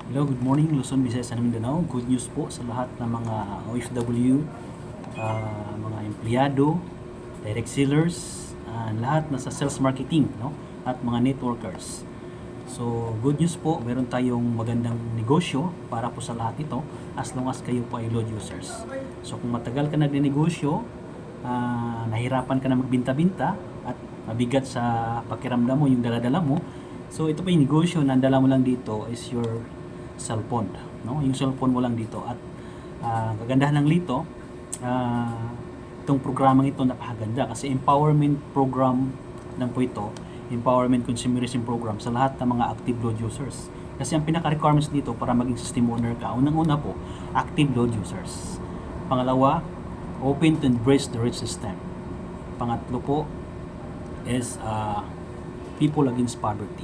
Hello, good morning Luzon, Visayas and Mindanao. Good news po sa lahat ng mga OFW, mga empleyado, direct sellers, lahat na sa sales marketing, no? At mga networkers. So, good news po, meron tayong magandang negosyo para po sa lahat ito as long as kayo po ay load users. So, kung matagal ka nagnegosyo, nahirapan ka na magbinta-binta at mabigat sa pakiramdam mo yung dala-dala mo, so ito po yung negosyo na ang dala mo lang dito is your cellphone, no? Yung cellphone mo lang dito at kagandahan ng lito, itong programang ito napakaganda kasi empowerment program lang po ito, empowerment consumerism program sa lahat ng mga active load users. Kasi ang pinaka-requirements dito para maging system owner ka, unang-una po, active load users. Pangalawa, open to embrace the rich system. Pangatlo po is people against poverty.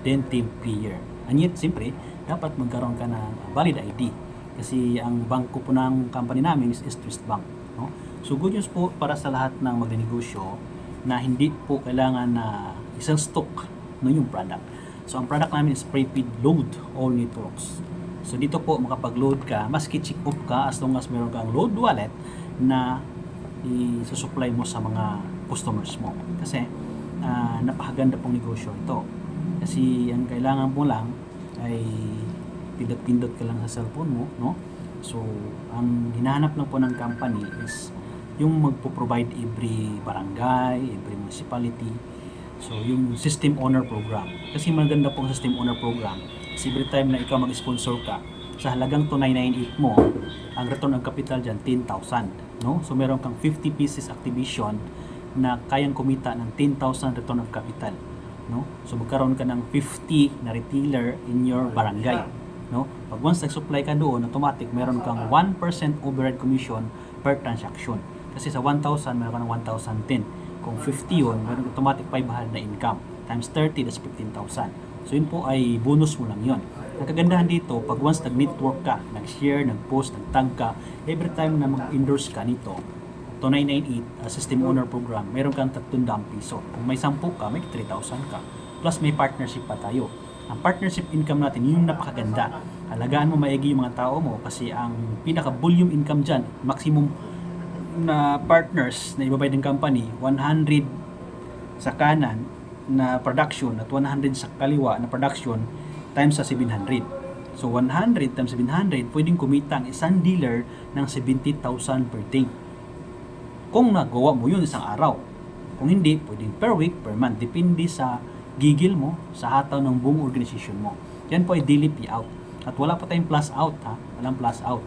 Then team player. And yet, siyempre, dapat magkaroon ka ng valid ID. Kasi ang bangko po ng company namin is Twist Bank. No? So, good news po para sa lahat ng magnegosyo na hindi po kailangan na isang stock no, yung product. So, ang product namin is prepaid load all networks. So, dito po makapag-load ka, maski check off ka as long as meron kang load wallet na i-supply mo sa mga customers mo. Kasi, napakaganda pong negosyo ito. Kasi, ang kailangan mo lang ay pindot-pindot ka lang sa cellphone mo, no? So, ang hinahanap lang po ng company is yung magpo-provide every barangay, every municipality. So, yung system owner program. Kasi maganda pong system owner program. Kasi every time na ikaw mag-sponsor ka, sa halagang 2,998 mo, ang return of capital dyan, 10,000. No? So, meron kang 50 pieces activation na kayang kumita ng 10,000 return of capital. No? So magkaroon ka ng 50 na retailer in your barangay, no? Pag once nag-supply ka doon, automatic meron kang 1% overhead commission per transaction. Kasi sa 1,000 meron ka ng 1,010. Kung 50 yun, meron automatic 500 na income. Times 30, that's 15,000. So yun po ay bonus mo lang yun. Ang kagandahan dito, pag once nag-network ka, nag-share, nag-post, nag-tag ka, every time na mag-endorse ka nito, 2998 system owner program, meron kang 300 piso. Kung may 10 ka, may 3,000 ka. Plus may partnership pa tayo. Ang partnership income natin, yung napakaganda. Alagaan mo maigi yung mga tao mo kasi ang pinaka-volume income dyan, maximum na partners na ibabayad ng company, 100 sa kanan na production at 100 sa kaliwa na production times sa 700. So 100 times 700, pwedeng kumita ang isang dealer ng 70,000 per day. Kung nagawa mo yun isang araw. Kung hindi, pwedeng per week, per month. Depende sa gigil mo, sa hataw ng buong organization mo. Yan po ay daily payout. At wala pa tayong plus out, ha? Walang plus out.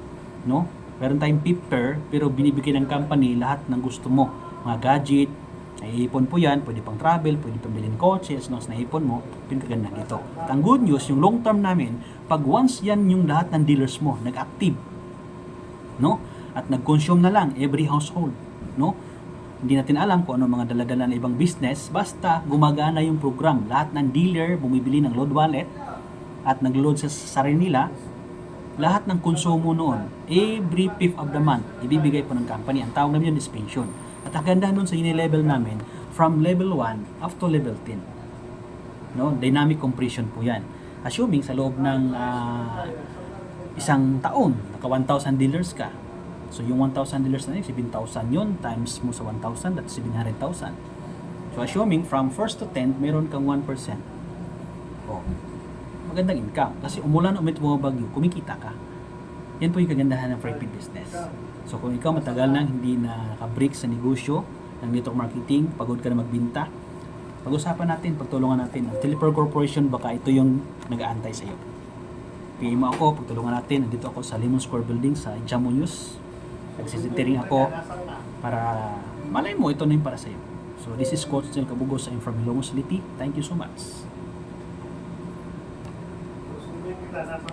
No? Meron tayong pipper, pero binibigay ng company lahat ng gusto mo. Mga gadget, naiipon po yan, pwede pang travel, pwede pang bilhin kotse, as long as naipon mo, pinagaganda dito. At ang good news, yung long term namin, pag once yan yung lahat ng dealers mo, nag-active, no? At nag-consume na lang every household, no? Hindi natin alam kung ano mga dala-dala ng ibang business, basta gumagana yung program. Lahat ng dealer bumibili ng load wallet at nag-load sa sarili nila. Lahat ng konsumo noon, every 5th of the month, ibibigay po ng company. Ang tawag namin yun is pension. At ang ganda nun sa level namin, from level 1 up to level 10. No? Dynamic compression po yan. Assuming sa loob ng isang taon, naka 1,000 dealers ka. So yung 1,000 dealers na yun, 7,000 yun, times mo sa 1,000, that's 700,000. So assuming from 1st to 10th, meron kang 1%. Oh, magandang income. Kasi umulan, bumabagyo, kumikita ka. Yan po yung kagandahan ng prepaid business. So kung ikaw matagal nang hindi na nakabreak sa negosyo ng network marketing, pagod ka na magbinta, pag-usapan natin, pagtulungan natin. Ang Teleper Corporation, baka ito yung nag-aantay sa iyo. PM mo ako, pagtulungan natin. Nandito ako sa Lemon Square Building sa Jamunews. Nagsisitering ako para malay mo ito na yung para sa iyo. So this is Coach Nel Cabugos from Ilonggo City. Thank you so much.